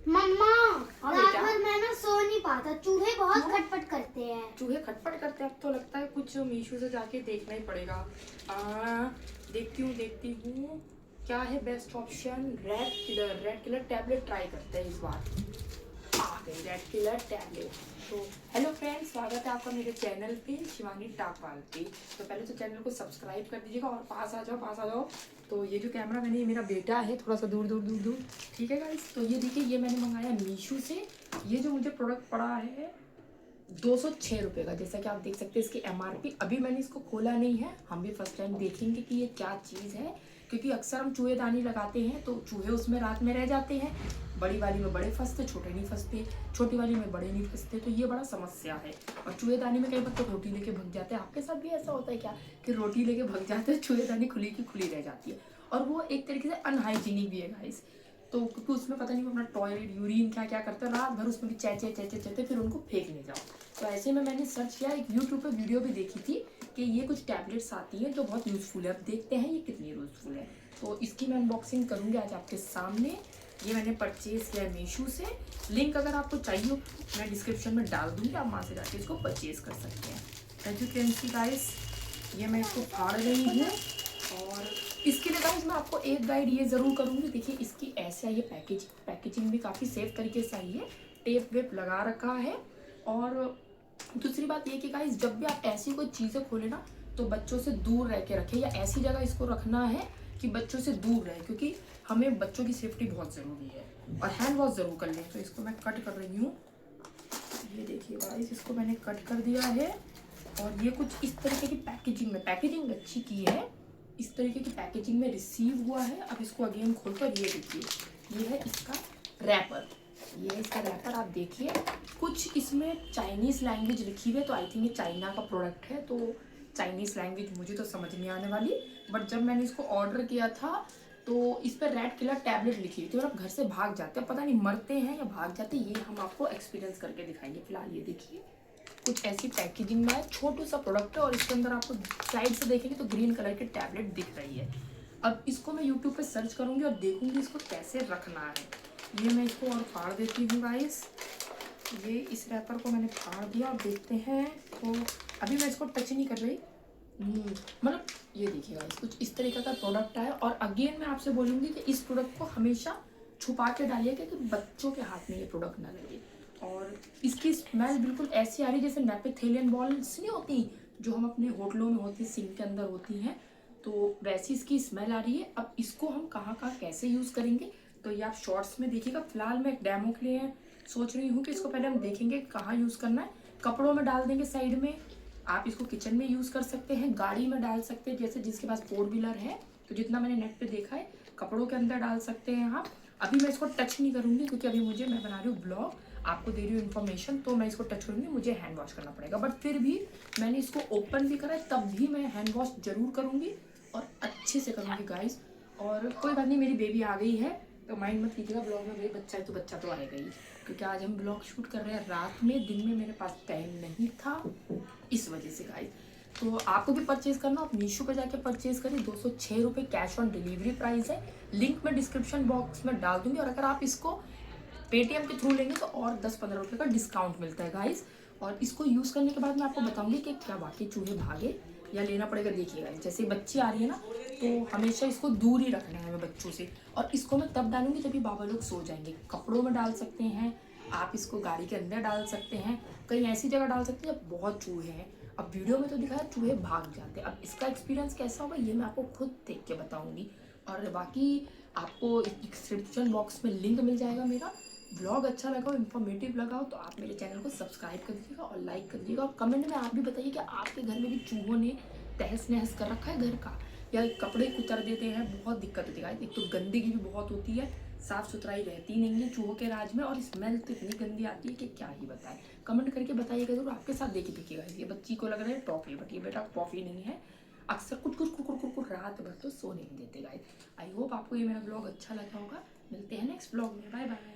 मम्मा हाँ रात बेटा। भर मैं ना सो नहीं पाता, चूहे बहुत खटपट करते हैं। चूहे खटपट करते हैं। अब तो लगता है कुछ मीशो से जाके देखना ही पड़ेगा। देखती हूँ क्या है best option. Red killer tablet try करते हैं इस बार। आ गई रेड किलर टैबलेट। तो हेलो फ्रेंड्स, स्वागत है आपका मेरे चैनल पे शिवानी टाकवाल पे। तो पहले तो चैनल को सब्सक्राइब कर दीजिएगा और पास आ जाओ। तो ये जो कैमरा मैंने, ये मेरा बेटा है, थोड़ा सा दूर, ठीक है गाइस। तो ये देखिए, ये मैंने मंगाया मीशो से। ये जो मुझे प्रोडक्ट पड़ा है 206 रुपये का, जैसा कि आप देख सकते हैं इसकी MRP। अभी मैंने इसको खोला नहीं है, हम भी फर्स्ट टाइम देखेंगे कि ये क्या चीज़ है, क्योंकि अक्सर हम चूहेदानी लगाते हैं तो चूहे उसमें रात में रह जाते हैं। बड़ी वाली में बड़े फंसते, छोटे नहीं फंसते, छोटी वाली में बड़े नहीं फंसते, तो ये बड़ा समस्या है। और चूहेदानी में कई बार तो रोटी लेके भग जाते हैं। आपके साथ भी ऐसा होता है क्या कि रोटी लेके भग जाते हैं, चूहेदानी खुली की खुली रह जाती है, और वो एक तरीके से अनहाइजीनिक भी है गाइस। तो क्योंकि उसमें पता नहीं वो अपना टॉयलेट यूरिन क्या क्या करते हैं, रात भर उसमें भी चहते फिर उनको फेंकने जाओ। तो ऐसे में मैंने सर्च किया, एक यूट्यूब पे वीडियो भी देखी थी कि ये कुछ टैबलेट्स आती हैं जो बहुत यूज़फुल है। अब देखते हैं ये कितनी यूज़फुल है। तो इसकी मैं अनबॉक्सिंग करूँगी आज आपके सामने। ये मैंने परचेज़ किया है मीशो से। लिंक अगर आपको चाहिए हो मैं डिस्क्रिप्शन में डाल दूँगी, आप वहाँ से जाके इसको परचेज़ कर सकते हैं। As you can see guys, ये मैं इसको फाड़ रही हूँ। और इसके लिए गाइस मैं आपको एक गाइड ये ज़रूर करूँगी। देखिए इसकी ऐसे आई है पैकेजिंग भी काफ़ी सेफ तरीके से आई है, टेप वेप लगा रखा है। और दूसरी बात ये कि गाइस जब भी आप ऐसी कोई चीज़ें खोले ना, तो बच्चों से दूर रह के रखें, या ऐसी जगह इसको रखना है कि बच्चों से दूर रहे, क्योंकि हमें बच्चों की सेफ्टी बहुत ज़रूरी है। और हैंड वॉश ज़रूर कर लें। तो इसको मैं कट कर रही हूँ। ये देखिए गाइस, इसको मैंने कट कर दिया है। और ये कुछ इस तरीके की पैकेजिंग अच्छी की है, इस तरीके की पैकेजिंग में रिसीव हुआ है। अब इसको अगेन खोलकर ये देखिए, ये है इसका रैपर। ये है इसका रैपर, आप देखिए कुछ इसमें चाइनीज़ लैंग्वेज लिखी हुई है, तो आई थिंक ये चाइना का प्रोडक्ट है, तो चाइनीज़ लैंग्वेज मुझे तो समझ नहीं आने वाली। बट जब मैंने इसको ऑर्डर किया था तो इस पर रेड किलर टैबलेट लिखी हुई थी, और आप घर से भाग जाते हैं, पता नहीं मरते हैं या भाग जाते हैं, ये हम आपको एक्सपीरियंस करके दिखाएंगे। फिलहाल ये देखिए कुछ ऐसी पैकेजिंग में है, छोटू सा प्रोडक्ट है, और इसके अंदर आपको साइड से देखेंगे तो ग्रीन कलर की टैबलेट दिख रही है। अब इसको मैं यूट्यूब पे सर्च करूंगी और देखूंगी इसको कैसे रखना है। ये मैं इसको और फाड़ देती हूँ गाइस। ये इस रैपर को मैंने फाड़ दिया, अब देखते हैं। तो अभी मैं इसको टच नहीं कर रही, मतलब ये देखिए गाइस कुछ इस तरीके का प्रोडक्ट है। और अगेन मैं आपसे बोलूँगी कि इस प्रोडक्ट को हमेशा छुपा के डालिएगा कि बच्चों के हाथ में ये प्रोडक्ट ना लगे। और इसकी स्मेल बिल्कुल ऐसी आ रही जैसे नेपेथेलियन बॉल्स नहीं होती जो हम अपने होटलों में होती, सिंक के अंदर होती हैं, तो वैसी इसकी स्मेल आ रही है। अब इसको हम कहाँ कहाँ कैसे यूज़ करेंगे तो ये आप शॉर्ट्स में देखिएगा। फिलहाल मैं एक डेमो के लिए सोच रही हूँ कि इसको पहले हम देखेंगे कहाँ यूज़ करना है। कपड़ों में डाल देंगे साइड में, आप इसको किचन में यूज़ कर सकते हैं, गाड़ी में डाल सकते हैं, जैसे जिसके पास 4 व्हीलर है, तो जितना मैंने नेट पे देखा है कपड़ों के अंदर डाल सकते हैं आप। अभी मैं इसको टच नहीं करूँगी क्योंकि अभी मैं बना रही हूँ ब्लॉग, आपको दे रही हूँ इन्फॉर्मेशन, तो मैं इसको टच करूँगी, मुझे हैंड वॉश करना पड़ेगा। बट फिर भी मैंने इसको ओपन भी करा है, तब भी मैं हैंड वॉश जरूर करूँगी और अच्छे से करूँगी गाइस। और कोई बात नहीं, मेरी बेबी आ गई है तो माइंड मत कीजिएगा, ब्लॉग में भाई बच्चा तो आएगा ही, क्योंकि आज हम ब्लॉग शूट कर रहे हैं रात में, दिन में मेरे पास टाइम नहीं था, इस वजह से गाइस। तो आपको भी परचेज करना, आप मीशो पे जाके परचेज करिए। 206 रुपये कैश ऑन डिलीवरी प्राइस है, लिंक मैं डिस्क्रिप्शन बॉक्स में डाल दूंगी। और अगर आप इसको पेटीएम के थ्रू लेंगे तो और 10-15 रुपये का डिस्काउंट मिलता है गाइस। और इसको यूज़ करने के बाद मैं आपको बताऊंगी कि क्या वाकई चूहे भागे या लेना पड़ेगा। देखिएगा जैसे बच्ची आ रही है ना, तो हमेशा इसको दूर ही रखना है हमें बच्चों से। और इसको मैं तब डालूंगी जब भी बाबा लोग सो जाएंगे। कपड़ों में डाल सकते हैं आप, इसको गाड़ी के अंदर डाल सकते हैं, कहीं ऐसी जगह डाल सकते हैं जब बहुत चूहे हैं। अब वीडियो में तो दिखाया चूहे भाग जाते हैं, अब इसका एक्सपीरियंस कैसा होगा ये मैं आपको खुद देख के बताऊंगी। और बाकी आपको डिस्क्रिप्शन बॉक्स में लिंक मिल जाएगा मेरा। ब्लॉग अच्छा लगा हो, इन्फॉर्मेटिव लगा हो, तो आप मेरे चैनल को सब्सक्राइब कर दीजिएगा और लाइक कर दीजिएगा। और कमेंट में आप भी बताइए कि आपके घर में भी चूहों ने तहस नहस कर रखा है घर का, या कपड़े कुतर देते हैं, बहुत दिक्कत होती है। एक तो गंदगी भी बहुत होती है, साफ़ सुथराई रहती नहीं है चूहों के राज में, और स्मेल तो इतनी गंदी आती है कि क्या ही बताएं। कमेंट करके बताइएगा जरूर। आपके साथ देखिएगा, ये बच्ची को लग रहा है टॉफ़ी, बट ये बेटा टॉफ़ी नहीं है। अक्सर कुछ कुछ कुकुर कुकुर रात भर तो सो नहीं देते गाइस। आई होप आपको ये मेरा ब्लॉग अच्छा लगा होगा। मिलते हैं नेक्स्ट ब्लॉग में, बाय बाय।